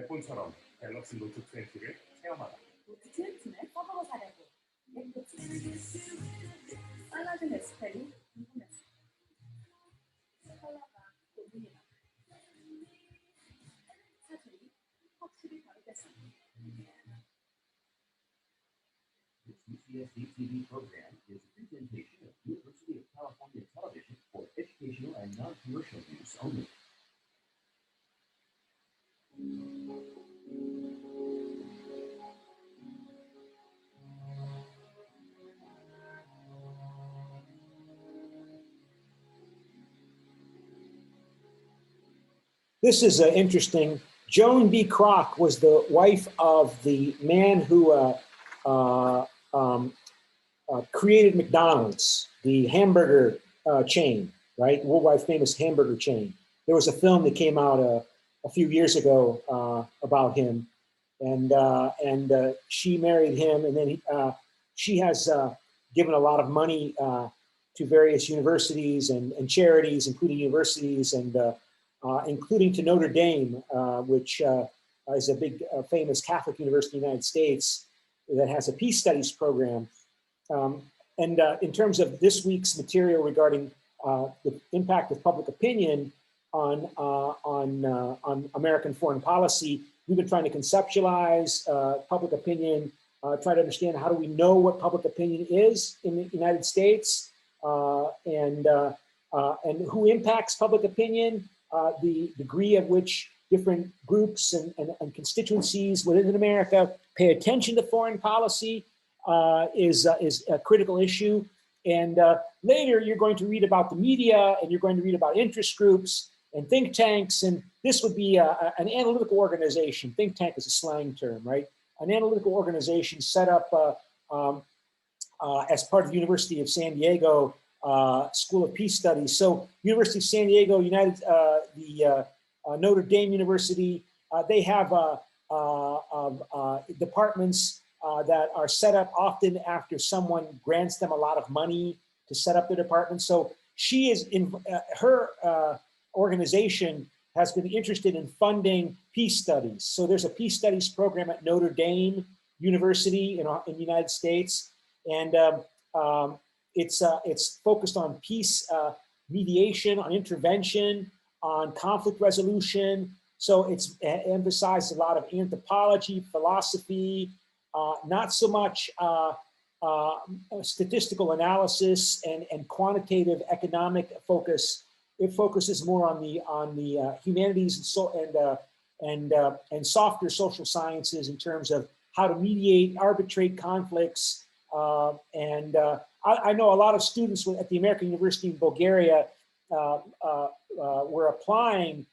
폰처럼 갤럭시 노트 20를 체험하다. 노트 20는 써보고 사려고. 샐러드 레시피를 궁금했어. 컬러가 고민이 나. 사진이 확실히 다르겠어. This UCSD TV program is a presentation of University of California Television for educational and non-commercial use only. This is interesting. Joan B. Kroc was the wife of the man who created McDonald's, the hamburger chain, right? Worldwide famous hamburger chain. There was a film that came out a few years ago about him, and she married him, and then she has given a lot of money to various universities and charities, including universities and including to Notre Dame, which is a big famous Catholic university in the United States that has a peace studies program. In terms of this week's material regarding the impact of public opinion on American foreign policy, we've been trying to conceptualize public opinion, try to understand how do we know what public opinion is in the United States, and who impacts public opinion, the degree of which different groups and constituencies within America pay attention to foreign policy is a critical issue. And later you're going to read about the media, and you're going to read about interest groups and think tanks, and this would be an analytical organization. Think tank is a slang term, right? An analytical organization set up as part of the University of San Diego School of Peace Studies. So University of San Diego, Notre Dame University, they have departments that are set up often after someone grants them a lot of money to set up the department. So she is in her organization has been interested in funding peace studies. So there's a peace studies program at Notre Dame University in the United States, and it's focused on peace mediation, on intervention, on conflict resolution. So it's emphasized a lot of anthropology, philosophy, not so much statistical analysis and quantitative economic focus. It focuses more on the humanities and softer social sciences in terms of how to mediate, arbitrate conflicts. I know a lot of students at the American University in Bulgaria were applying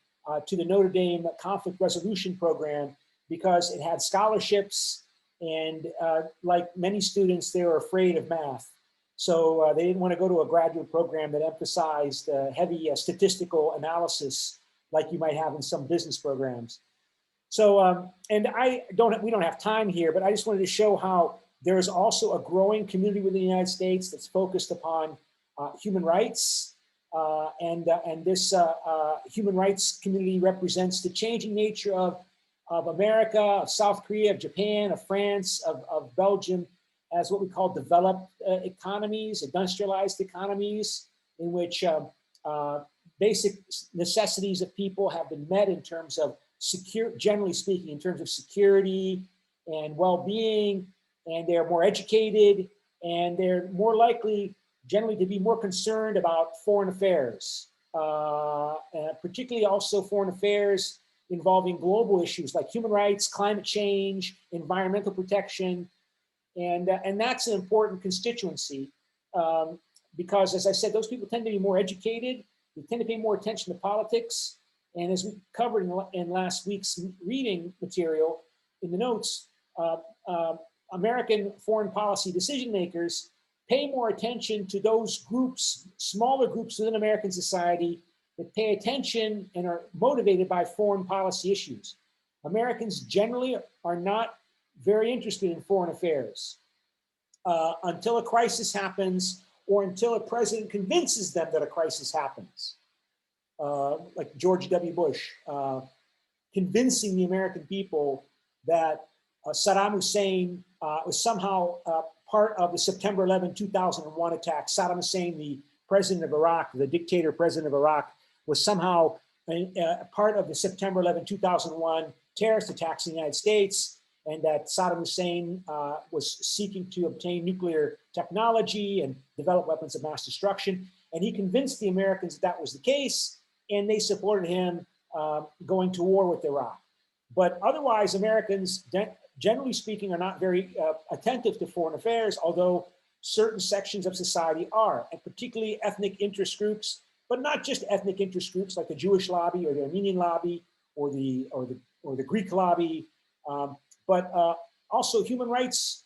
to the Notre Dame conflict resolution program because it had scholarships, and like many students, they were afraid of math. So they didn't want to go to a graduate program that emphasized heavy statistical analysis like you might have in some business programs. So, and we don't have time here, but I just wanted to show how there is also a growing community within the United States that's focused upon human rights. And this human rights community represents the changing nature of America, of South Korea, of Japan, of France, of Belgium, as what we call developed economies, industrialized economies, in which basic necessities of people have been met in terms of generally speaking, in terms of security and well-being, and they're more educated, and they're more likely generally to be more concerned about foreign affairs, particularly also foreign affairs involving global issues like human rights, climate change, environmental protection. And that's an important constituency because, as I said, those people tend to be more educated. They tend to pay more attention to politics. And as we covered in last week's reading material in the notes, American foreign policy decision makers pay more attention to those groups, smaller groups within American society that pay attention and are motivated by foreign policy issues. Americans generally are not very interested in foreign affairs until a crisis happens or until a president convinces them that a crisis happens, like George W. Bush. convincing the American people that Saddam Hussein was somehow part of the September 11, 2001 attack. Saddam Hussein, the president of Iraq, the dictator president of Iraq, was somehow a part of the September 11, 2001 terrorist attacks in the United States, and that Saddam Hussein was seeking to obtain nuclear technology and develop weapons of mass destruction. And he convinced the Americans that that was the case, and they supported him going to war with Iraq. But otherwise, Americans, generally speaking, are not very attentive to foreign affairs, although certain sections of society are, and particularly ethnic interest groups, but not just ethnic interest groups like the Jewish lobby or the Armenian lobby or the Greek lobby, but also human rights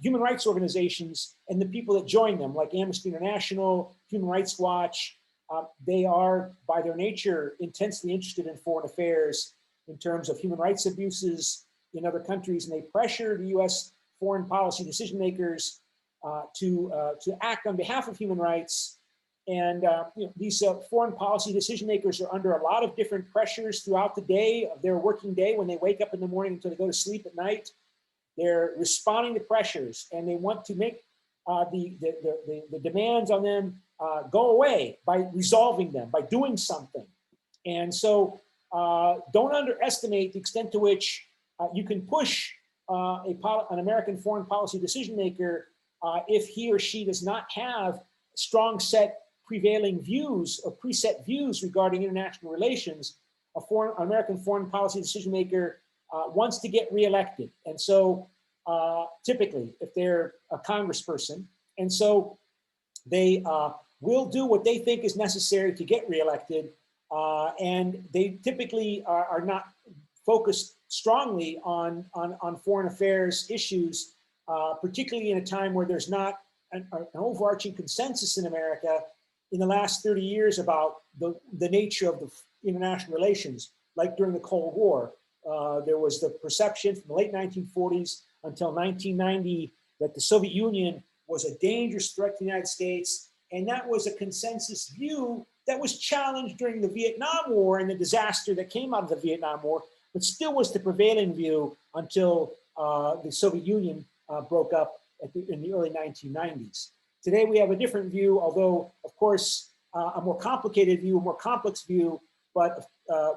human rights organizations and the people that join them, like Amnesty International, Human Rights Watch. They are, by their nature, intensely interested in foreign affairs in terms of human rights abuses in other countries, and they pressure the U.S. foreign policy decision makers to act on behalf of human rights. And these foreign policy decision makers are under a lot of different pressures throughout the day of their working day. When they wake up in the morning until they go to sleep at night, they're responding to pressures, and they want to make the demands on them go away by resolving them, by doing something. And so don't underestimate the extent to which you can push an American foreign policy decision maker if he or she does not have strong set prevailing views or preset views regarding international relations. An American foreign policy decision maker wants to get reelected. And so typically, if they're a congressperson, and so they will do what they think is necessary to get reelected. And they typically are not focused strongly on foreign affairs issues, particularly in a time where there's not an overarching consensus in America in the last 30 years about the nature of the international relations. Like during the Cold War, there was the perception from the late 1940s until 1990 that the Soviet Union was a dangerous threat to the United States. And that was a consensus view that was challenged during the Vietnam War and the disaster that came out of the Vietnam War, but still was the prevailing view until the Soviet Union broke up in the early 1990s. Today, we have a different view, although, of course, a more complicated view, a more complex view, but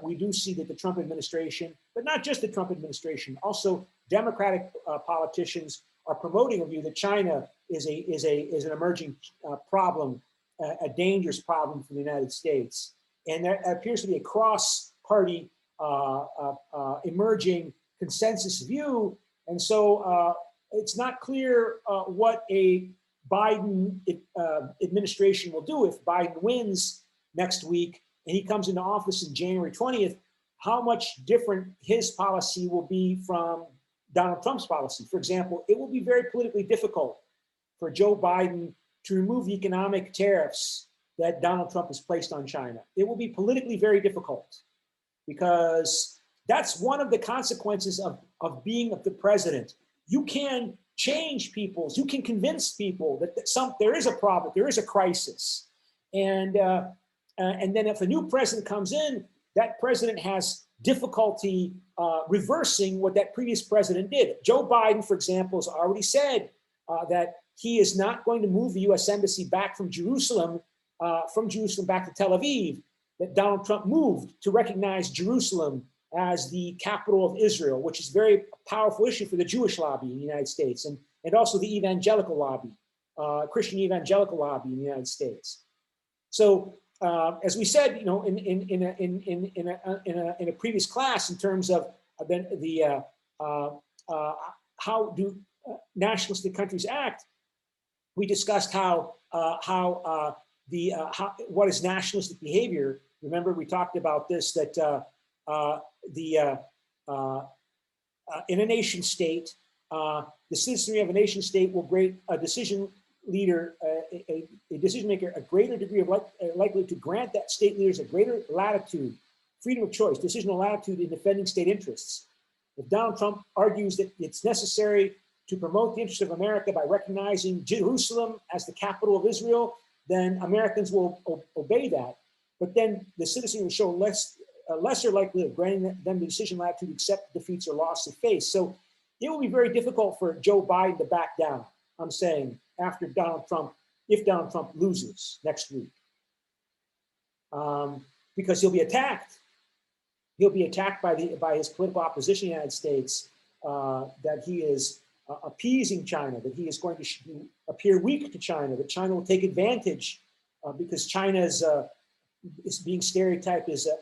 we do see that the Trump administration, but not just the Trump administration, also Democratic politicians are promoting a view that China is an emerging problem, a dangerous problem for the United States. And there appears to be a cross-party emerging consensus view. And so it's not clear what a Biden administration will do if Biden wins next week and he comes into office in January 20th, how much different his policy will be from Donald Trump's policy. For example, it will be very politically difficult for Joe Biden to remove the economic tariffs that Donald Trump has placed on China. It will be politically very difficult because that's one of the consequences of being the president. You can change people, you can convince people that there is a problem, there is a crisis. And then if a new president comes in, that president has difficulty reversing what that previous president did. Joe Biden, for example, has already said that he is not going to move the US Embassy back from Jerusalem back to Tel Aviv, that Donald Trump moved to recognize Jerusalem as the capital of Israel, which is a very powerful issue for the Jewish lobby in the United States and also the evangelical lobby, Christian evangelical lobby in the United States. So as we said, you know, in a previous class, in terms of how do nationalistic countries act, we discussed what is nationalistic behavior. Remember, we talked about this, that in a nation state, the citizenry of a nation state will grant a decision leader, a decision maker, a greater degree of likelihood to grant that state leaders a greater latitude, freedom of choice, decisional latitude in defending state interests. If Donald Trump argues that it's necessary to promote the interests of America by recognizing Jerusalem as the capital of Israel, then Americans will obey that. But then the citizenry will show less a lesser likelihood of granting them the decision latitude to accept defeats or loss they face. So it will be very difficult for Joe Biden to back down, I'm saying, after Donald Trump, if Donald Trump loses next week. Because he'll be attacked. He'll be attacked by his political opposition in the United States, that he is appeasing China, that he is going to appear weak to China, that China will take advantage because China is being stereotyped as a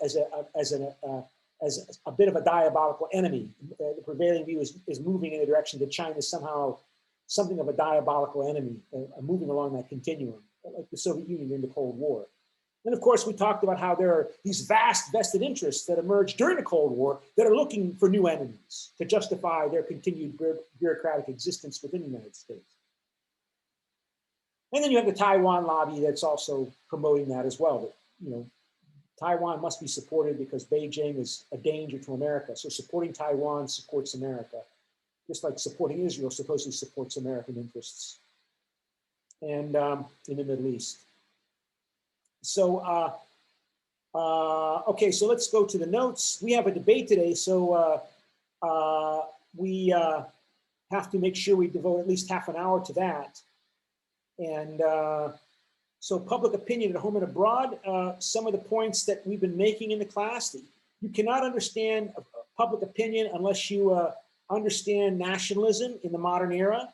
bit of a diabolical enemy. The prevailing view is moving in the direction that China is somehow something of a diabolical enemy, moving along that continuum, like the Soviet Union in the Cold War. And of course, we talked about how there are these vast vested interests that emerged during the Cold War that are looking for new enemies to justify their continued bureaucratic existence within the United States. And then you have the Taiwan lobby that's also promoting that as well. That, you know, Taiwan must be supported because Beijing is a danger to America. So supporting Taiwan supports America, just like supporting Israel supposedly supports American interests. And in the Middle East. So, okay, so let's go to the notes. We have a debate today, so we have to make sure we devote at least half an hour to that. And so public opinion at home and abroad, some of the points that we've been making in the class, that you cannot understand public opinion unless you understand nationalism in the modern era.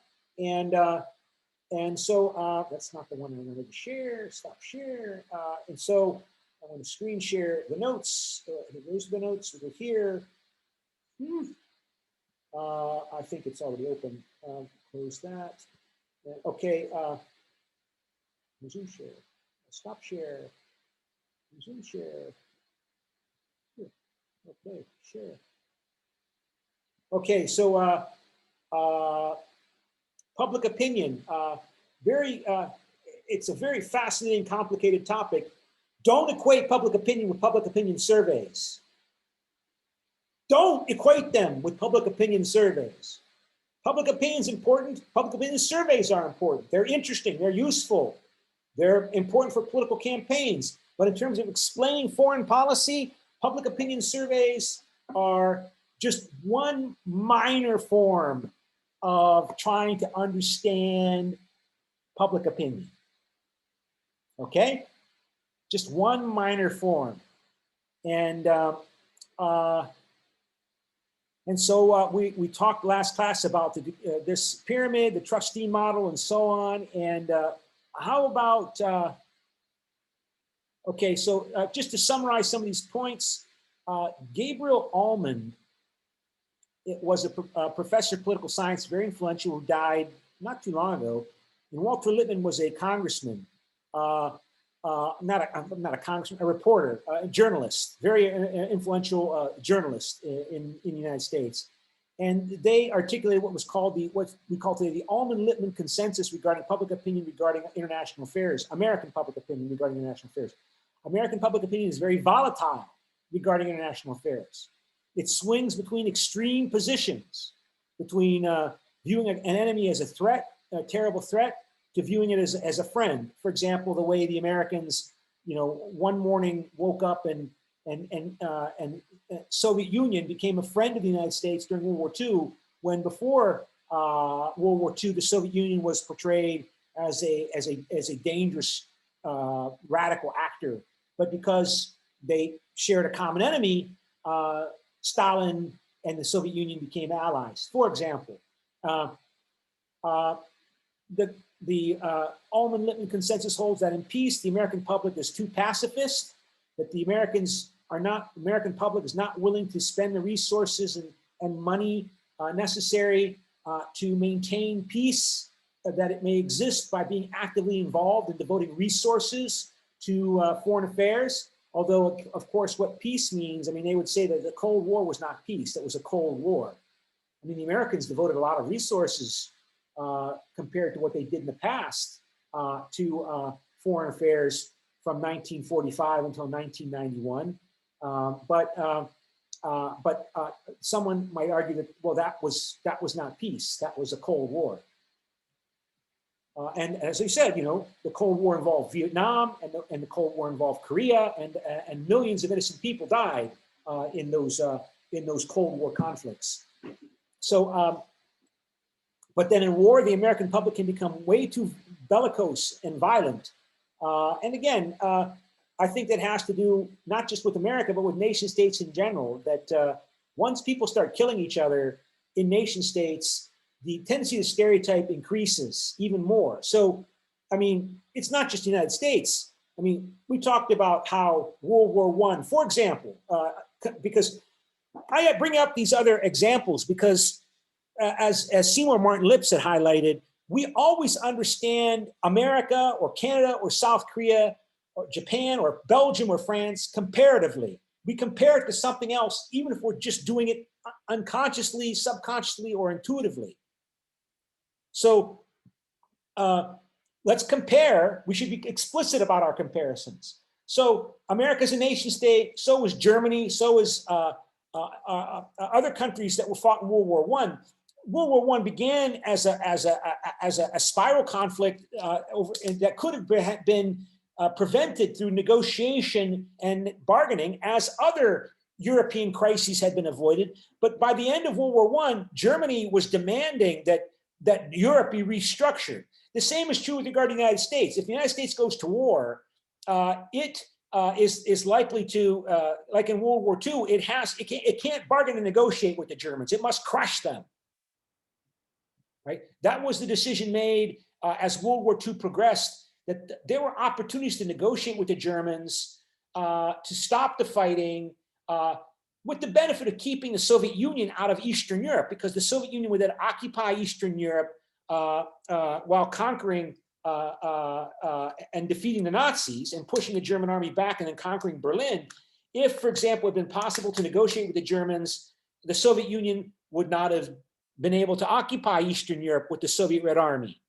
And so that's not the one I wanted to share, stop share. And so I want to screen share the notes. Those are the notes over here. I think it's already open. Close that. Okay, resume share, stop share, resume share. Okay, share. Okay, so public opinion, it's a very fascinating, complicated topic. Don't equate public opinion with public opinion surveys. Don't equate them with public opinion surveys. Public opinion is important. Public opinion surveys are important. They're interesting. They're useful. They're important for political campaigns. But in terms of explaining foreign policy, public opinion surveys are just one minor form of trying to understand public opinion. Okay? Just one minor form. And so we talked last class about this pyramid, the trustee model, and so on. And how about, okay, so just to summarize some of these points, Gabriel Allman, it was a professor of political science, very influential, who died not too long ago. And Walter Lippmann was a congressman, not a congressman, a reporter, a journalist, very influential journalist in the United States. And they articulated what we call today the Allman-Lippmann consensus regarding public opinion regarding international affairs, American public opinion regarding international affairs. American public opinion is very volatile regarding international affairs. It swings between extreme positions, between viewing an enemy as a threat, a terrible threat, to viewing it as a friend. For example, the way the Americans, one morning woke up and Soviet Union became a friend of the United States during World War II, when before World War II, the Soviet Union was portrayed as a dangerous radical actor. But because they shared a common enemy, Stalin and the Soviet Union became allies. For example, the Allman-Lippmann consensus holds that in peace, the American public is too pacifist, that the American public is not willing to spend the resources and money necessary to maintain peace, that it may exist by being actively involved in devoting resources to foreign affairs. Although, of course, what peace means, I mean, they would say that the Cold War was not peace, it was a Cold War. I mean, the Americans devoted a lot of resources compared to what they did in the past to foreign affairs from 1945 until 1991. But someone might argue that, well, that was not peace, that was a Cold War. And as I said, the Cold War involved Vietnam, and the Cold War involved Korea, and millions of innocent people died in those Cold War conflicts. So, but then in war, the American public can become way too bellicose and violent. And again, I think that has to do not just with America, but with nation states in general, that once people start killing each other in nation states, the tendency to stereotype increases even more. So, I mean, it's not just the United States. I mean, we talked about how World War I, for example, because I bring up these other examples because as Seymour Martin Lips had highlighted, we always understand America or Canada or South Korea or Japan or Belgium or France comparatively. We compare it to something else, even if we're just doing it unconsciously, subconsciously, or intuitively. So let's compare. We should be explicit about our comparisons. So America's a nation state, so is Germany, so is other countries that were fought in World War I. World War I began as a spiral conflict that could have been prevented through negotiation and bargaining, as other European crises had been avoided. But by the end of World War I, Germany was demanding that Europe be restructured. The same is true with regard to the United States. If the United States goes to war, it is likely to, like in World War II, it can't bargain and negotiate with the Germans. It must crush them. Right? That was the decision made as World War II progressed, that there were opportunities to negotiate with the Germans, to stop the fighting, with the benefit of keeping the Soviet Union out of Eastern Europe, because the Soviet Union would then occupy Eastern Europe while conquering and defeating the Nazis and pushing the German army back and then conquering Berlin. If, for example, it had been possible to negotiate with the Germans, the Soviet Union would not have been able to occupy Eastern Europe with the Soviet Red Army.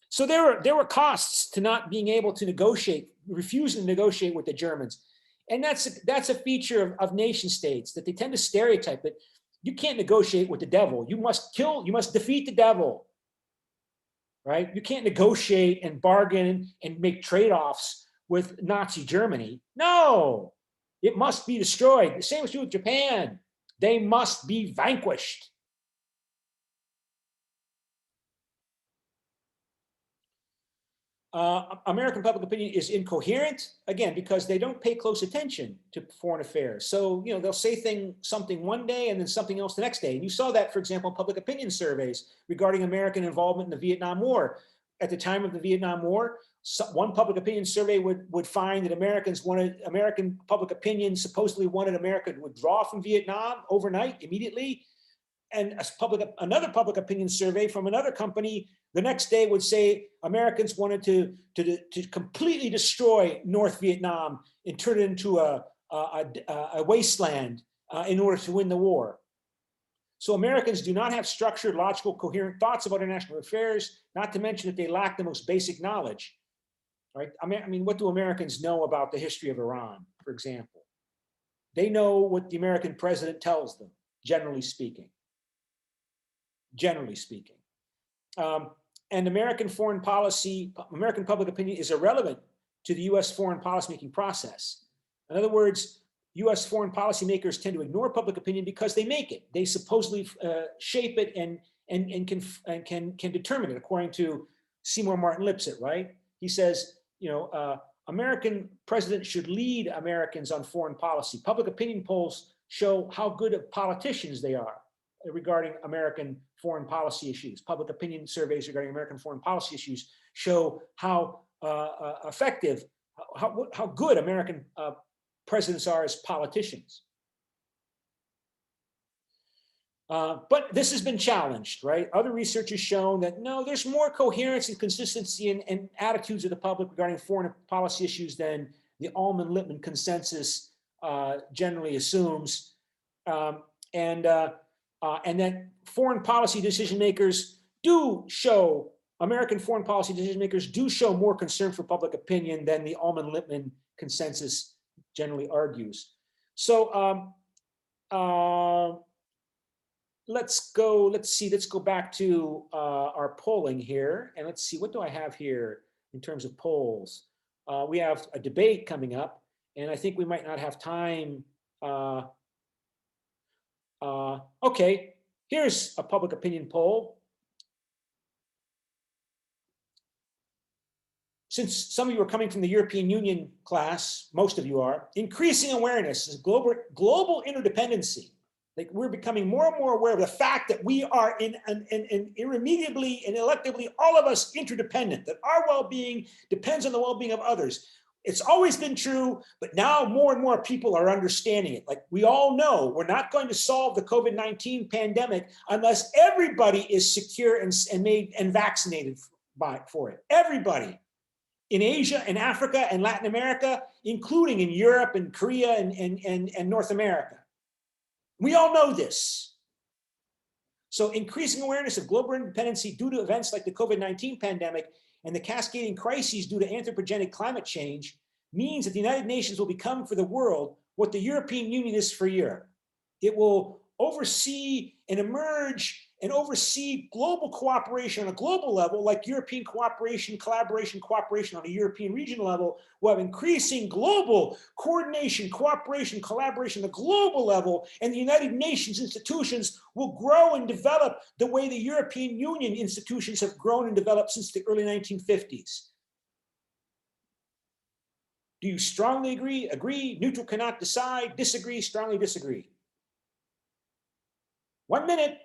So there were costs to not being able to negotiate, refusing to negotiate with the Germans. And that's a feature of nation states, that they tend to stereotype that you can't negotiate with the devil. You must defeat the devil, right? You can't negotiate and bargain and make trade-offs with Nazi Germany. No, it must be destroyed. The same is true with Japan. They must be vanquished. American public opinion is incoherent, again, because they don't pay close attention to foreign affairs. So, you know, they'll say something one day and then something else the next day. And you saw that, for example, in public opinion surveys regarding American involvement in the Vietnam War. At the time of the Vietnam War, one public opinion survey would find that American public opinion supposedly wanted America to withdraw from Vietnam overnight, immediately. And another public opinion survey from another company the next day would say Americans wanted to completely destroy North Vietnam and turn it into a wasteland in order to win the war. So Americans do not have structured, logical, coherent thoughts about international affairs, not to mention that they lack the most basic knowledge. Right? I mean, what do Americans know about the history of Iran, for example? They know what the American president tells them, generally speaking. Generally speaking. And American foreign policy, American public opinion is irrelevant to the US foreign policymaking process. In other words, US foreign policymakers tend to ignore public opinion because they make it. They supposedly shape it and can determine it, according to Seymour Martin Lipset, right? He says, you know, American presidents should lead Americans on foreign policy. Public opinion polls show how good of politicians they are regarding American foreign policy issues. Public opinion surveys regarding American foreign policy issues show how effective, how good American presidents are as politicians. But this has been challenged, right? Other research has shown that no, there's more coherence and consistency in attitudes of the public regarding foreign policy issues than the Allman-Lippmann consensus generally assumes. And that foreign policy decision makers do show, American foreign policy decision makers do show more concern for public opinion than the Allman-Lippmann consensus generally argues. So let's go back to our polling here, and let's see, what do I have here in terms of polls? We have a debate coming up, and I think we might not have time Okay, here's a public opinion poll. Since some of you are coming from the European Union class, most of you are, increasing awareness is global interdependency. Like we're becoming more and more aware of the fact that we are in irremediably and electively, all of us interdependent, that our well-being depends on the well-being of others. It's always been true, but now more and more people are understanding it. Like we all know, we're not going to solve the COVID-19 pandemic unless everybody is secure and made and vaccinated for it. Everybody. In Asia and Africa and Latin America, including in Europe and Korea and North America. We all know this. So increasing awareness of global interdependency due to events like the COVID-19 pandemic and the cascading crises due to anthropogenic climate change means that the United Nations will become for the world what the European Union is for Europe. It will oversee and emerge and oversee global cooperation on a global level, like European cooperation, collaboration, cooperation on a European regional level. We'll have increasing global coordination, cooperation, collaboration at a global level, and the United Nations institutions will grow and develop the way the European Union institutions have grown and developed since the early 1950s. Do you strongly agree? Agree? Neutral cannot decide. Disagree? Strongly disagree. 1 minute.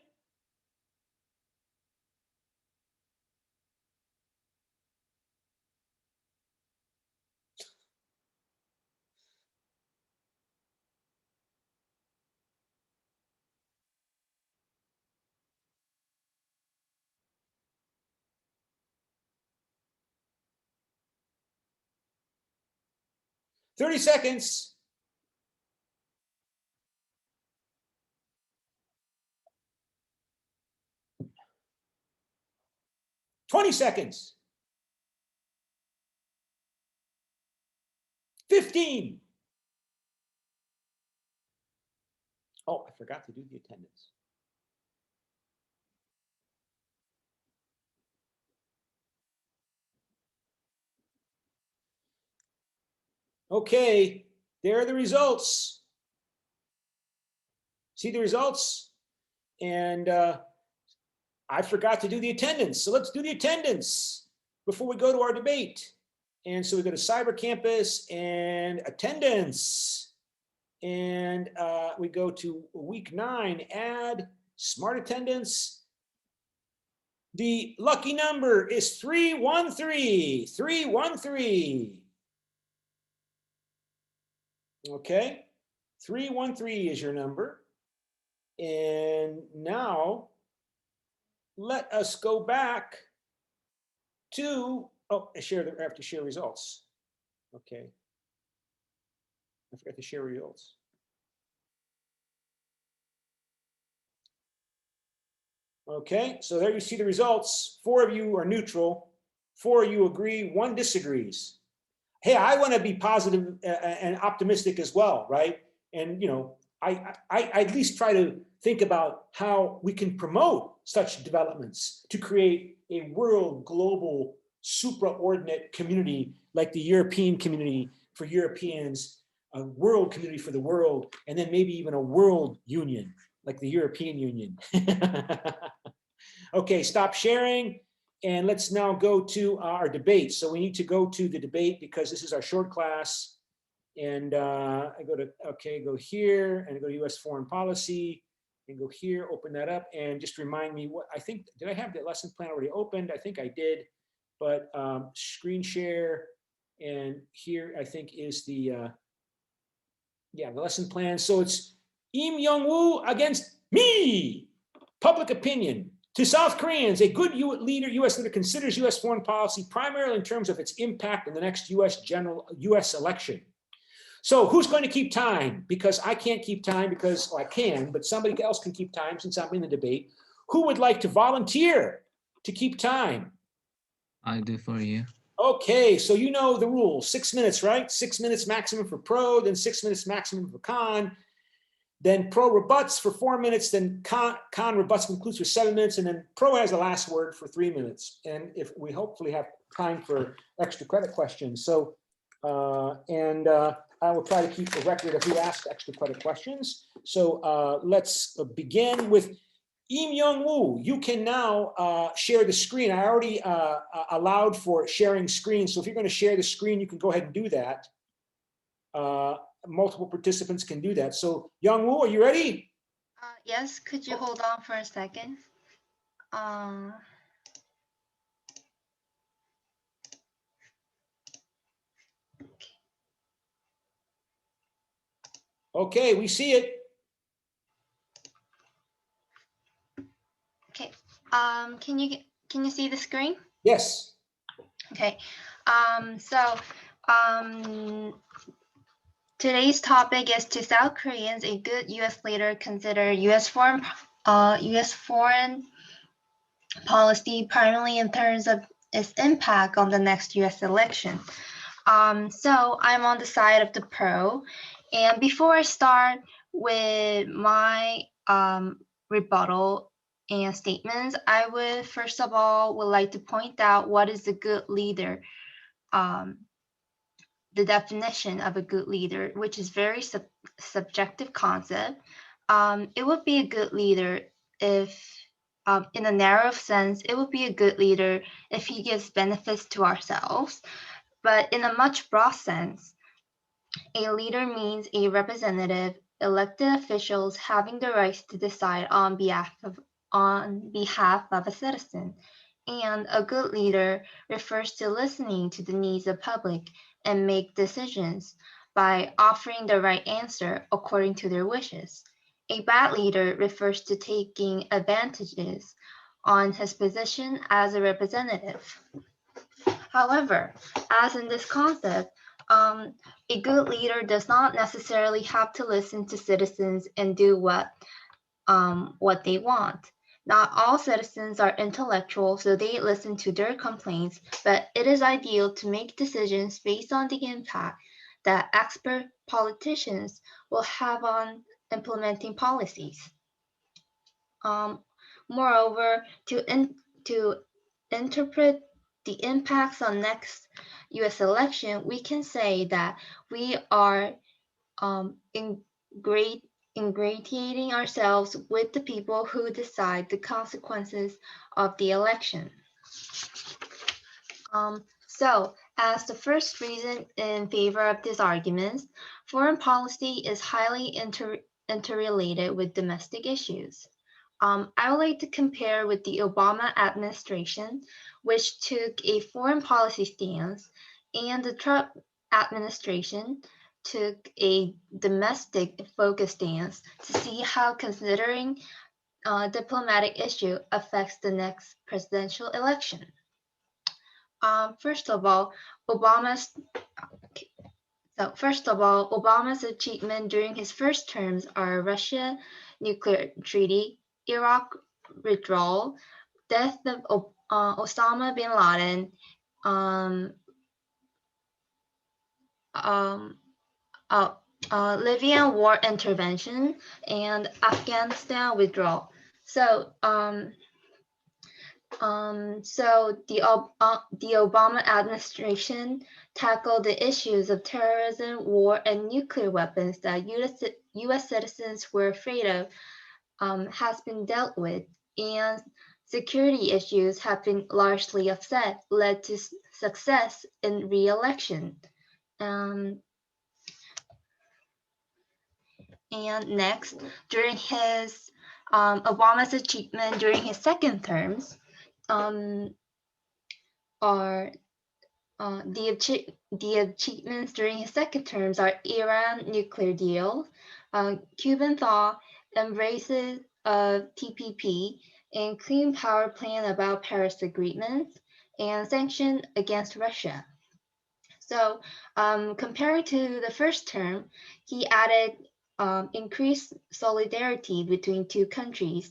Thirty seconds. $20 seconds. 15. Oh, I forgot to do the attendance. Okay, there are the results. See the results? And I forgot to do the attendance. So let's do the attendance before we go to our debate. And so we go to Cyber Campus and attendance. And we go to week 9, add smart attendance. The lucky number is 313, 313. Okay, 313 is your number. And now let us go back to, oh, I have to share results. Okay. I forgot to share results. Okay, so there you see the results. 4 of you are neutral, 4 of you agree, 1 disagrees. Hey, I want to be positive and optimistic as well, right? And you know, I at least try to think about how we can promote such developments to create a world global supraordinate community like the European community for Europeans, a world community for the world, and then maybe even a world union like the European Union. Okay, stop sharing. And let's now go to our debate. So we need to go to the debate because this is our short class. And I go to, okay, go here and go to US foreign policy and go here, open that up and just remind me what, I think, did I have the lesson plan already opened? I think I did, but screen share. And here I think is the, yeah, the lesson plan. So it's Im Young-woo against me, public opinion. To South Koreans, a good U.S. leader considers U.S. foreign policy primarily in terms of its impact on the next U.S. election. So who's going to keep time? Because I can't keep time because, well, I can, but somebody else can keep time since I'm in the debate. Who would like to volunteer to keep time? I'll do for you. Okay, so you know the rules. 6 minutes, right? 6 minutes maximum for pro, then 6 minutes maximum for con. Then pro rebuts for 4 minutes, then con rebuts concludes for 7 minutes, and then pro has the last word for 3 minutes. And if we hopefully have time for extra credit questions. So, I will try to keep a record of who asked extra credit questions. So let's begin with Im Young Woo. You can now share the screen. I already allowed for sharing screen. So if you're going to share the screen, you can go ahead and do that. Multiple participants can do that. So Young Woo, are you ready? Yes, could you hold on for a second? Okay, we see it. Okay. Can you see the screen? Yes. Okay. Today's topic is, to South Koreans, a good U.S. leader consider U.S. foreign policy primarily in terms of its impact on the next U.S. election. So I'm on the side of the pro, and before I start with my rebuttal and statements, I would first of all would like to point out what is a good leader. The definition of a good leader, which is very subjective concept. It would be a good leader if, in a narrow sense, it would be a good leader if he gives benefits to ourselves. But in a much broad sense, a leader means a representative, elected officials having the rights to decide on behalf of a citizen. And a good leader refers to listening to the needs of the public and make decisions by offering the right answer according to their wishes. A bad leader refers to taking advantages on his position as a representative. However, as in this concept, a good leader does not necessarily have to listen to citizens and do what they want. Not all citizens are intellectual, so they listen to their complaints, but it is ideal to make decisions based on the impact that expert politicians will have on implementing policies. Moreover, to interpret the impacts on next U.S. election, we can say that we are ingratiating ourselves with the people who decide the consequences of the election. So, as the first reason in favor of these arguments, foreign policy is highly interrelated with domestic issues. I would like to compare with the Obama administration, which took a foreign policy stance, and the Trump administration took a domestic focus stance, to see how considering diplomatic issue affects the next presidential election. First of all, Obama's achievement during his first terms are Russia nuclear treaty, Iraq withdrawal, death of Osama bin Laden, Libyan war intervention, and Afghanistan withdrawal. So, the Obama administration tackled the issues of terrorism, war, and nuclear weapons that U.S. citizens were afraid of has been dealt with, and security issues have been largely offset, led to success in re-election. And next, during his Obama's achievement during his second terms are the achievements during his second terms are Iran nuclear deal, Cuban thaw, embraces of TPP, and clean power plan about Paris agreements, and sanction against Russia. So compared to the first term, he added increased solidarity between two countries,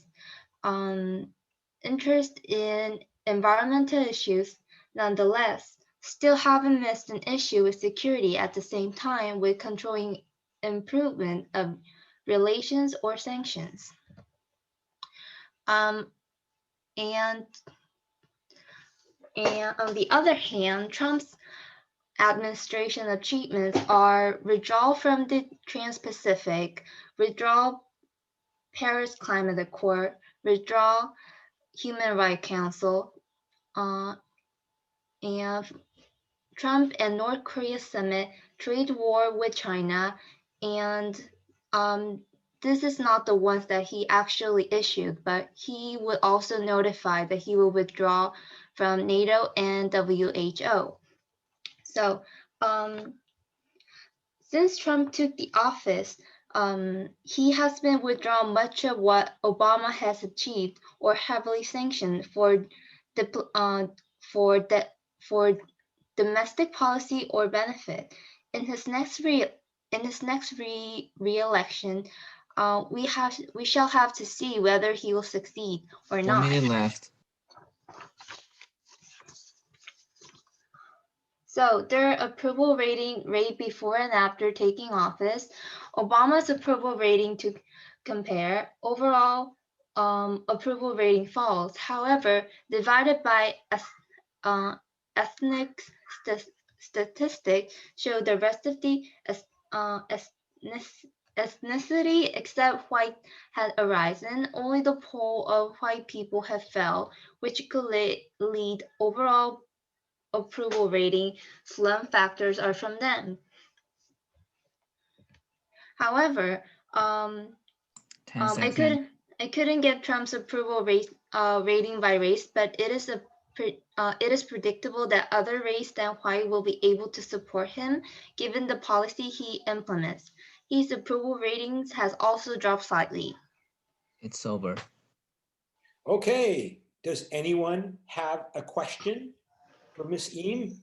interest in environmental issues. Nonetheless, still haven't missed an issue with security at the same time with controlling improvement of relations or sanctions. And on the other hand, Trump's administration achievements are withdrawal from the Trans-Pacific, withdrawal Paris Climate Accord, withdrawal Human Rights Council, and Trump and North Korea summit, trade war with China, and this is not the ones that he actually issued, but he would also notify that he will withdraw from NATO and WHO. So since Trump took the office, he has been withdrawing much of what Obama has achieved or heavily sanctioned for domestic policy or benefit. In his next re-election, we shall have to see whether he will succeed or 1 not. minute left. So their approval rating rate before and after taking office, Obama's approval rating to compare, overall approval rating falls. However, divided by ethnic statistics show the rest of the ethnicity except white had arisen. Only the poll of white people have fell, which could lead overall approval rating slump factors are from them. However, 10 seconds. I couldn't get Trump's approval rating by race, but it is predictable that other race than white will be able to support him, given the policy he implements. His approval ratings has also dropped slightly. It's over. Okay, does anyone have a question for Ms. Eam?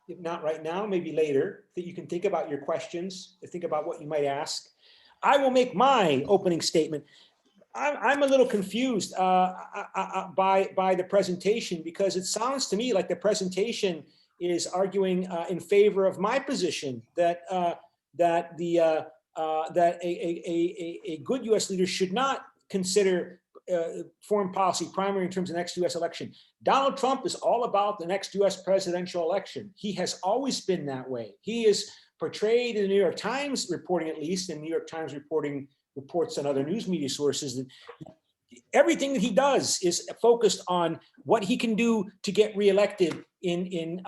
If not right now, maybe later, that you can think about your questions, think about what you might ask. I will make my opening statement. I'm a little confused by the presentation, because it sounds to me like the presentation is arguing in favor of my position that that a good U.S. leader should not consider foreign policy primary in terms of the next U.S. election. Donald Trump is all about the next U.S. presidential election. He has always been that way. He is portrayed in the New York Times reporting, at least, and New York Times reporting reports on other news media sources, that everything that he does is focused on what he can do to get reelected in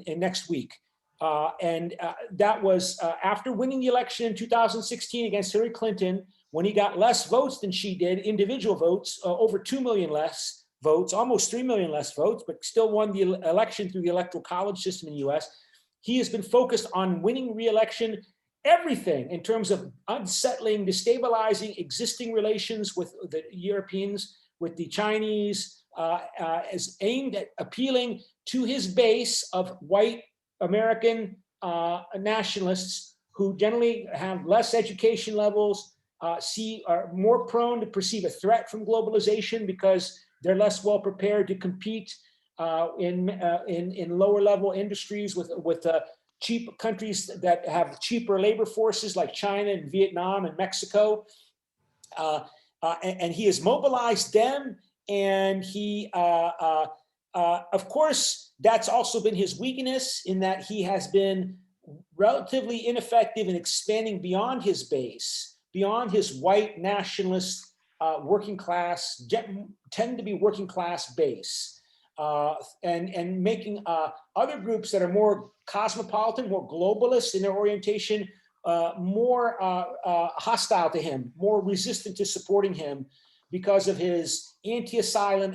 next week. That was after winning the election in 2016 against Hillary Clinton, when he got less votes than she did, individual votes, over 2 million less votes, almost 3 million less votes, but still won the election through the electoral college system in the US. He has been focused on winning re-election, everything in terms of unsettling, destabilizing existing relations with the Europeans, with the Chinese, is aimed at appealing to his base of white American nationalists who generally have less education levels, are more prone to perceive a threat from globalization because they're less well prepared to compete in lower level industries with cheap countries that have cheaper labor forces like China and Vietnam and Mexico. And he has mobilized them, and he, of course, that's also been his weakness, in that he has been relatively ineffective in expanding beyond his base, beyond his white nationalist working class, tend to be working class base, and making other groups that are more cosmopolitan, more globalist in their orientation, more hostile to him, more resistant to supporting him because of his anti-asylum,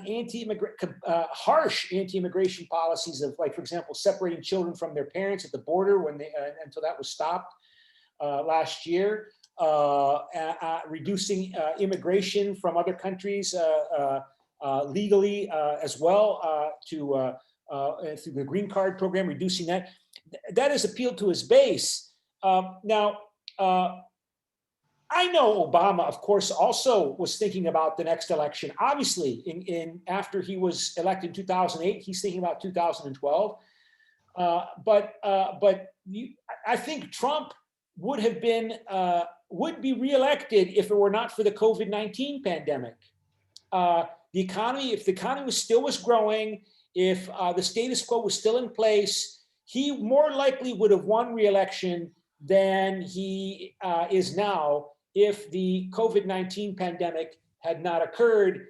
harsh anti-immigration policies of, like, for example, separating children from their parents at the border when they, until that was stopped last year, reducing immigration from other countries legally as well through the green card program, reducing that. That has appealed to his base. Now, I know Obama, of course, also was thinking about the next election. Obviously, after he was elected in 2008, he's thinking about 2012. But I think Trump would have been would be reelected if it were not for the COVID-19 pandemic. The economy, if the economy still was growing, if the status quo was still in place, he more likely would have won re-election than he is now if the COVID-19 pandemic had not occurred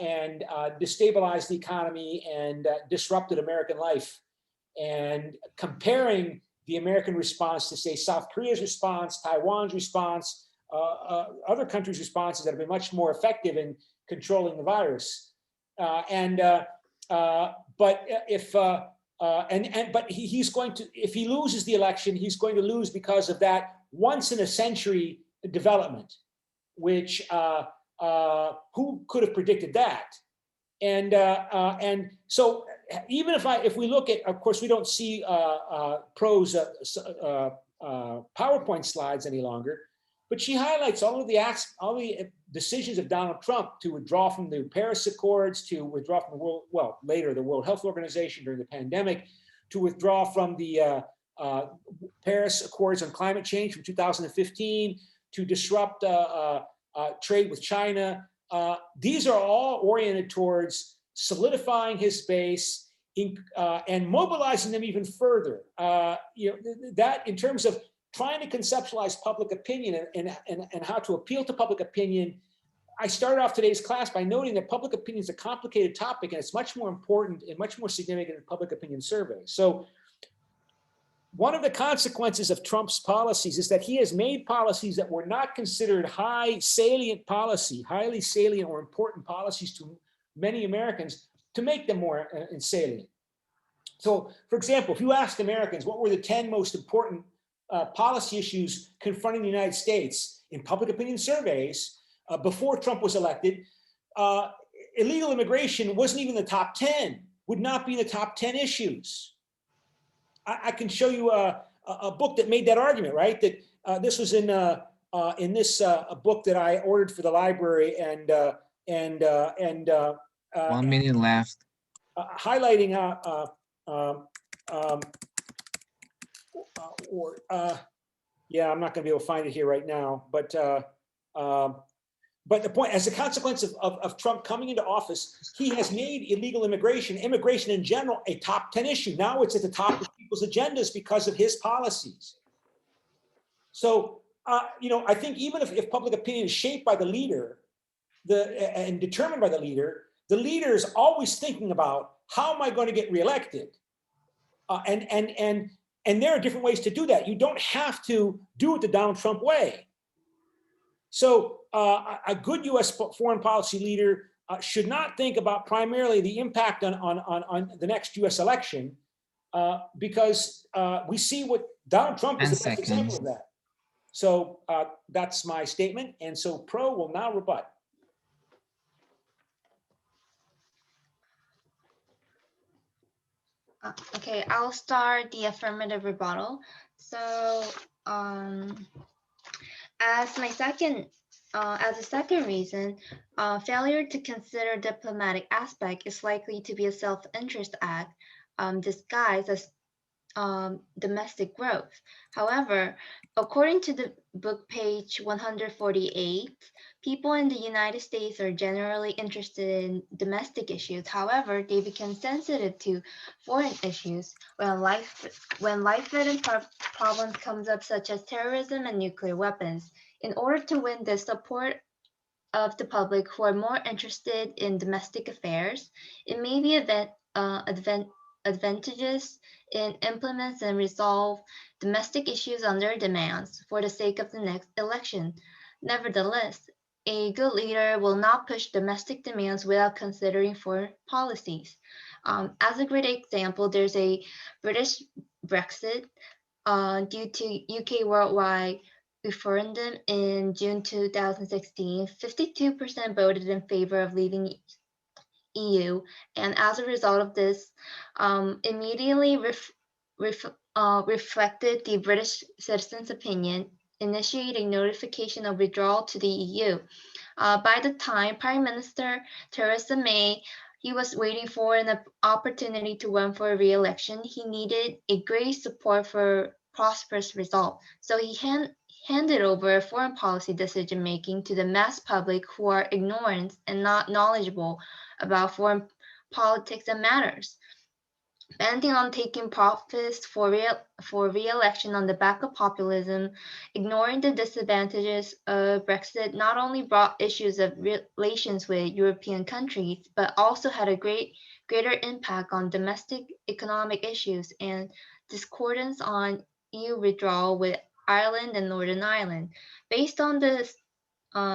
and destabilized the economy and disrupted American life. And comparing the American response to, say, South Korea's response, Taiwan's response, other countries' responses that have been much more effective in controlling the virus. But he's going to, if he loses the election, he's going to lose because of that once in a century development, which who could have predicted that? And so even if we look at, of course, we don't see Pro's PowerPoint slides any longer, but she highlights all the decisions of Donald Trump to withdraw from the Paris Accords, to withdraw from the World Health Organization during the pandemic, to withdraw from the Paris Accords on climate change from 2015, to disrupt trade with China. These are all oriented towards solidifying his base and mobilizing them even further. That in terms of trying to conceptualize public opinion and how to appeal to public opinion. I started off today's class by noting that public opinion is a complicated topic, and it's much more important and much more significant in public opinion surveys. So one of the consequences of Trump's policies is that he has made policies that were not considered highly salient or important policies to many Americans, to make them more salient. So, for example, if you asked Americans what were the 10 most important policy issues confronting the United States in public opinion surveys before Trump was elected, illegal immigration wasn't even the top 10, would not be the top 10 issues. I can show you a book that made that argument, right? That this was in this book that I ordered for the library, and 1 minute left. Highlighting yeah, I'm not going to be able to find it here right now, but the point, as a consequence of Trump coming into office, he has made illegal immigration in general, a top 10 issue. Now it's at the top of people's agendas because of his policies. So, I think even if public opinion is shaped by the leader and determined by the leader is always thinking about, how am I going to get reelected? And there are different ways to do that. You don't have to do it the Donald Trump way. So a good U.S. foreign policy leader should not think about primarily the impact on the next U.S. election, because we see what Donald Trump is the best example of that. So that's my statement. And so Pro will now rebut. Okay, I'll start the affirmative rebuttal. So as a second reason, failure to consider diplomatic aspect is likely to be a self-interest act disguised as domestic growth. However, according to the book page 148, people in the United States are generally interested in domestic issues. However, they become sensitive to foreign issues when life-threatening problems comes up, such as terrorism and nuclear weapons. In order to win the support of the public who are more interested in domestic affairs, it may be advantageous in implements and resolve domestic issues on their demands for the sake of the next election. Nevertheless, a good leader will not push domestic demands without considering foreign policies. As a great example, there's a British Brexit due to UK worldwide referendum in June 2016. 52% voted in favor of leaving EU, and as a result of this, immediately reflected the British citizens' opinion, initiating notification of withdrawal to the EU. By the time Prime Minister Theresa May, he was waiting for an opportunity to run for re-election. He needed a great support for prosperous result, so he handed over foreign policy decision-making to the mass public, who are ignorant and not knowledgeable about foreign politics and matters. Banting on taking profits for re-election on the back of populism, ignoring the disadvantages of Brexit not only brought issues of relations with European countries, but also had a greater impact on domestic economic issues and discordance on EU withdrawal with Ireland and Northern Ireland. Based on the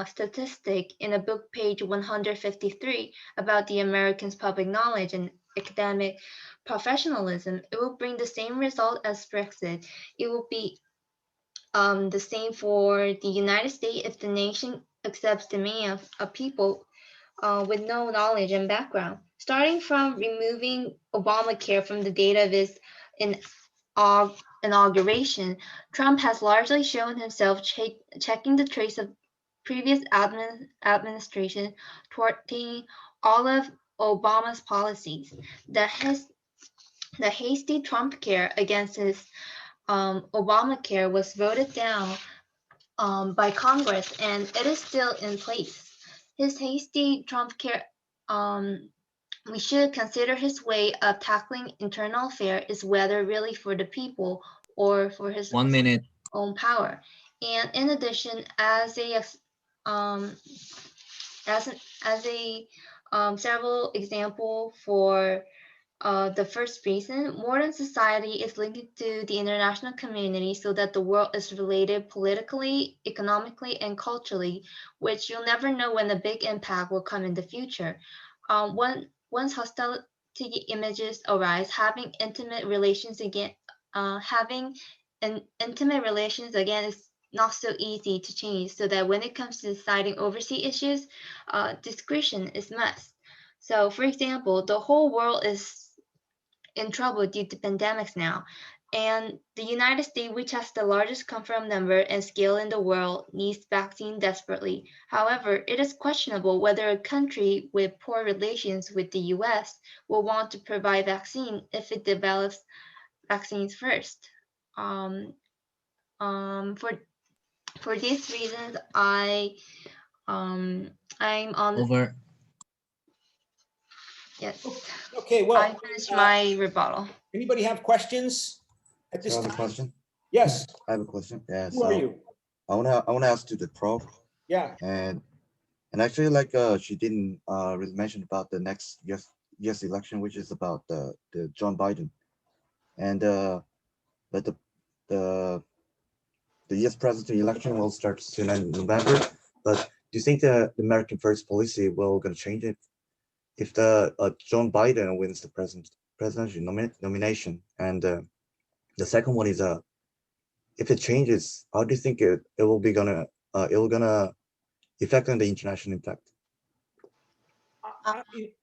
statistic in a book, page 153, about the Americans' public knowledge and academic professionalism, it will bring the same result as Brexit. It will be the same for the United States if the nation accepts the demand of people with no knowledge and background. Starting from removing Obamacare from the data of his inauguration, Trump has largely shown himself checking the trace of previous administration thwarting all of Obama's policies. The hasty Trump care against his Obamacare was voted down by Congress, and it is still in place. His hasty Trump care, we should consider his way of tackling internal affairs is whether really for the people or for his 1 minute. own power. And in addition, as a several example for the first reason, modern society is linked to the international community so that the world is related politically, economically, and culturally, which you'll never know when the big impact will come in the future. Once hostility images arise, having intimate relations again is not so easy to change, so that when it comes to deciding overseas issues, discretion is must. So, for example, the whole world is in trouble due to pandemics now, and the United States, which has the largest confirmed number and scale in the world, needs vaccine desperately. However, it is questionable whether a country with poor relations with the US will want to provide vaccine if it develops vaccines first. Um, for these reasons, I'm on the Over. yes. Okay, I well, finished my rebuttal. anybody have questions at this So I have a time? question. Yes, I have a question. Yeah. who are you? I wanna ask to the prof, Yeah, and actually like she didn't really mention about the next US election, which is about the John Biden, and but the the US president election will start soon in November. But do you think the American First policy will gonna change it if the John Biden wins the presidential nomination? And the second one is if it changes, how do you think it will be gonna it will gonna affect on the international impact?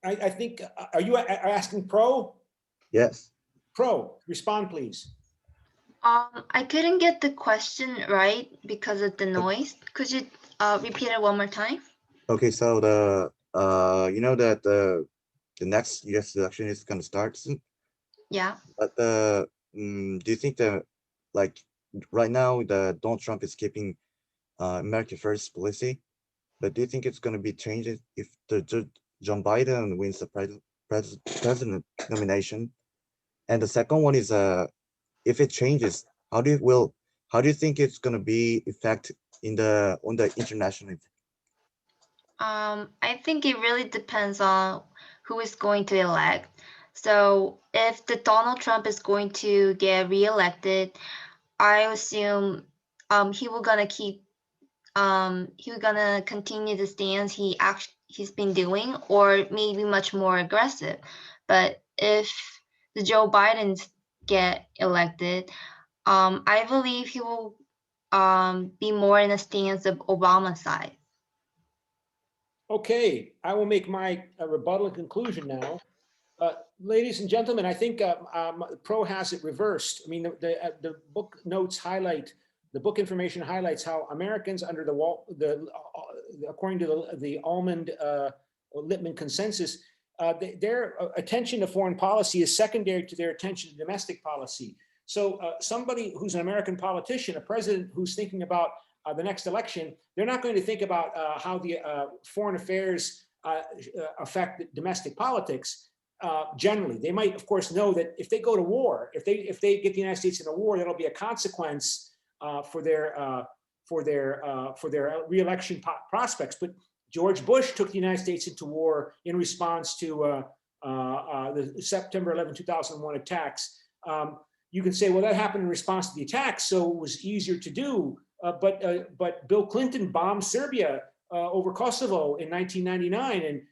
I think, are you asking pro? Yes. Pro, respond please. I couldn't get the question right because of the noise. Could you repeat it one more time? Okay, so the you know that the next US election is gonna start soon. Yeah. But do you think that like right now the Donald Trump is keeping America First policy, but do you think it's gonna be changed if the John Biden wins the president nomination? And the second one is if it changes, how do you think it's gonna be effect on the international? I think it really depends on who is going to elect. So if the Donald Trump is going to get reelected, I assume he will gonna continue the stance he's been doing, or maybe much more aggressive. But if the Joe Bidens get elected, I believe he will be more in a stance of Obama's side. Okay, I will make my rebuttal and conclusion now. Ladies and gentlemen, I think pro has it reversed. I mean, the book notes highlight, the book information highlights how Americans under according to the Almond Lippmann consensus, their attention to foreign policy is secondary to their attention to domestic policy. So somebody who's an American politician, a president who's thinking about the next election, they're not going to think about how the foreign affairs affect domestic politics. generally. They might, of course, know that if they go to war, if they get the United States in a war, that'll be a consequence for their re-election prospects. But George Bush took the United States into war in response to the September 11, 2001 attacks. You can say, well, that happened in response to the attacks, so it was easier to do. But Bill Clinton bombed Serbia over Kosovo in 1999, and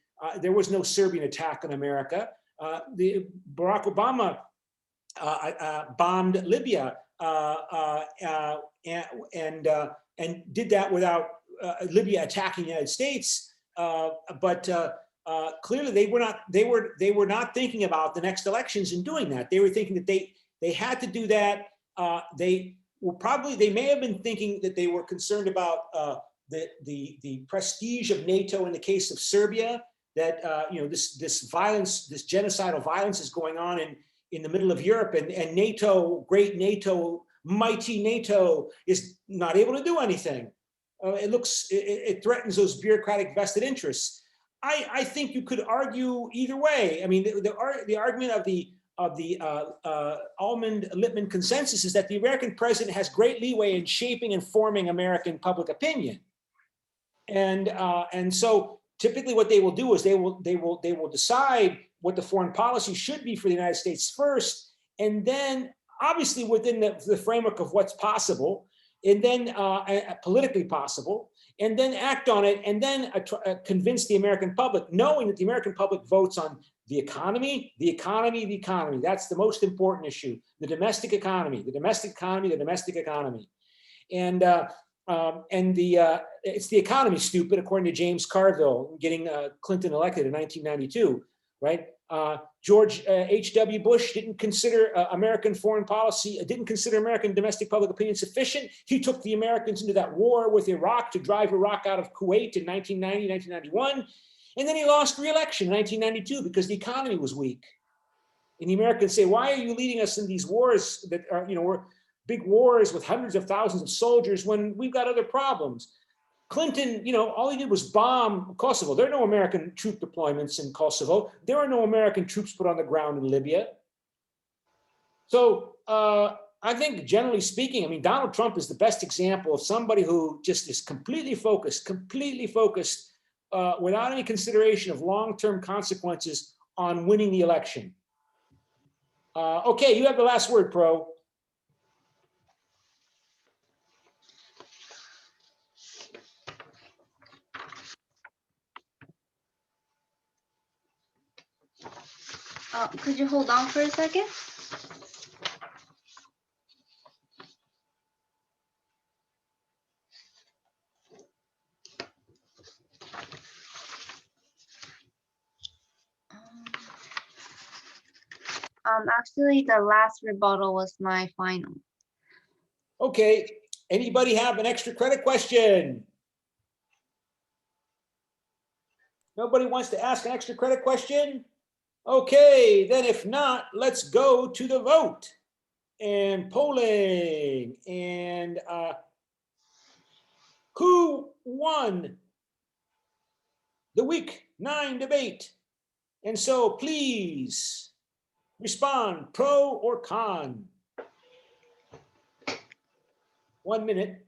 there was no Serbian attack on America. Barack Obama bombed Libya and did that without Libya attacking the United States. But clearly, they were not thinking about the next elections in doing that. They were thinking that they had to do that. They may have been thinking that they were concerned about the prestige of NATO in the case of Serbia. That this violence, this genocidal violence, is going on in the middle of Europe, and NATO, great NATO, mighty NATO, is not able to do anything. It threatens those bureaucratic vested interests. I think you could argue either way. I mean, the argument of the Almond-Lippmann consensus is that the American president has great leeway in shaping and forming American public opinion, and so typically what they will do is they will decide what the foreign policy should be for the United States first, and then obviously within the framework of what's possible, and then politically possible, and then act on it, and then convince the American public, knowing that the American public votes on the economy, the economy, the economy. That's the most important issue, the domestic economy, the domestic economy, the domestic economy. And it's the economy, stupid, according to James Carville, getting Clinton elected in 1992, right? George H.W. Bush didn't consider American foreign policy, didn't consider American domestic public opinion sufficient. He took the Americans into that war with Iraq to drive Iraq out of Kuwait in 1990, 1991. And then he lost re-election in 1992 because the economy was weak. And the Americans say, why are you leading us in these wars that are, we're big wars with hundreds of thousands of soldiers when we've got other problems? Clinton, all he did was bomb Kosovo. There are no American troop deployments in Kosovo. There are no American troops put on the ground in Libya. So I think generally speaking, I mean, Donald Trump is the best example of somebody who just is completely focused without any consideration of long-term consequences on winning the election. Okay, you have the last word, Pro. Could you hold on for a second? Actually, the last rebuttal was my final. Okay, anybody have an extra credit question? Nobody wants to ask an extra credit question? Okay, then if not, let's go to the vote and polling. And who won the week 9 debate? And so please respond, pro or con. 1 minute.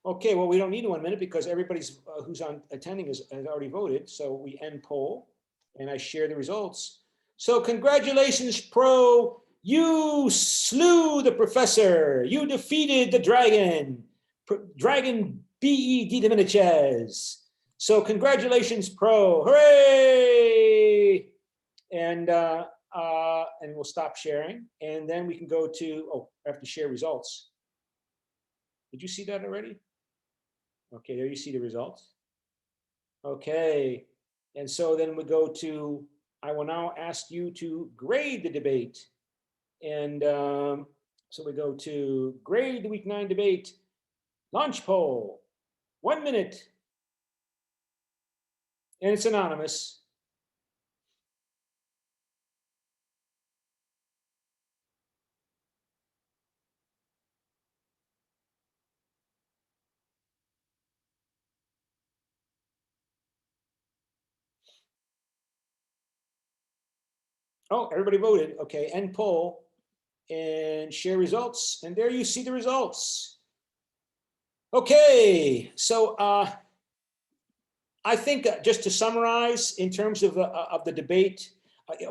Okay, well, we don't need 1 minute because everybody's who's attending has already voted. So we end poll and I share the results. So congratulations, Pro. You slew the professor. You defeated the dragon. Dragon B.E.D. Dominichez. So congratulations, Pro. Hooray! And we'll stop sharing. And then we can go to, I have to share results. Did you see that already? Okay, there you see the results. Okay, and so then we go to, I will now ask you to grade the debate. And so we go to grade the week 9 debate, launch poll, 1 minute. And it's anonymous. Oh, everybody voted. Okay, end poll and share results. And there you see the results. Okay, so I think just to summarize in terms of the debate,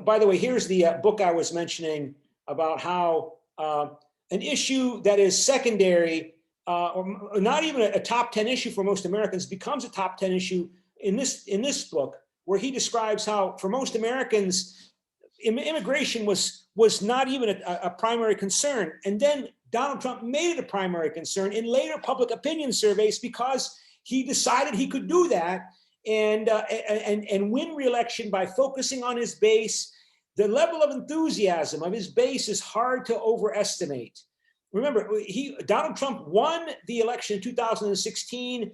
by the way, here's the book I was mentioning about how an issue that is secondary or not even a top 10 issue for most Americans becomes a top 10 issue in this book, where he describes how for most Americans, immigration was not even a primary concern. And then Donald Trump made it a primary concern in later public opinion surveys because he decided he could do that and win re-election by focusing on his base. The level of enthusiasm of his base is hard to overestimate. Remember, Donald Trump won the election in 2016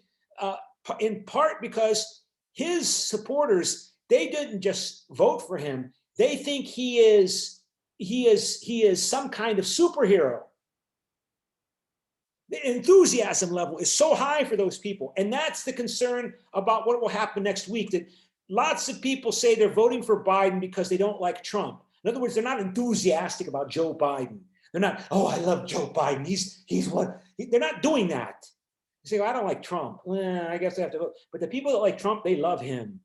in part because his supporters, they didn't just vote for him. They think he is some kind of superhero. The enthusiasm level is so high for those people. And that's the concern about what will happen next week, that lots of people say they're voting for Biden because they don't like Trump. In other words, they're not enthusiastic about Joe Biden. They're not, oh, I love Joe Biden. He's what, they're not doing that. You say, well, I don't like Trump. Well, I guess I have to vote. But the people that like Trump, they love him.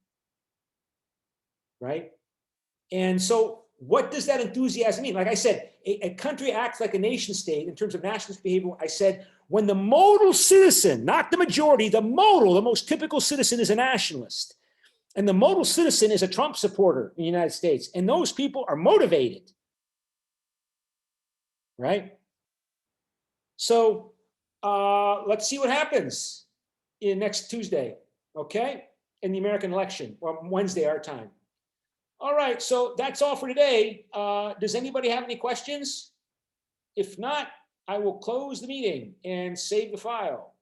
Right? And so what does that enthusiasm mean? Like I said, a country acts like a nation state in terms of nationalist behavior. I said, when the modal citizen, not the majority, the most typical citizen is a nationalist. And the modal citizen is a Trump supporter in the United States. And those people are motivated. Right? So let's see what happens next Tuesday, okay? In the American election, or Wednesday, our time. All right, so that's all for today. Does anybody have any questions? If not, I will close the meeting and save the file.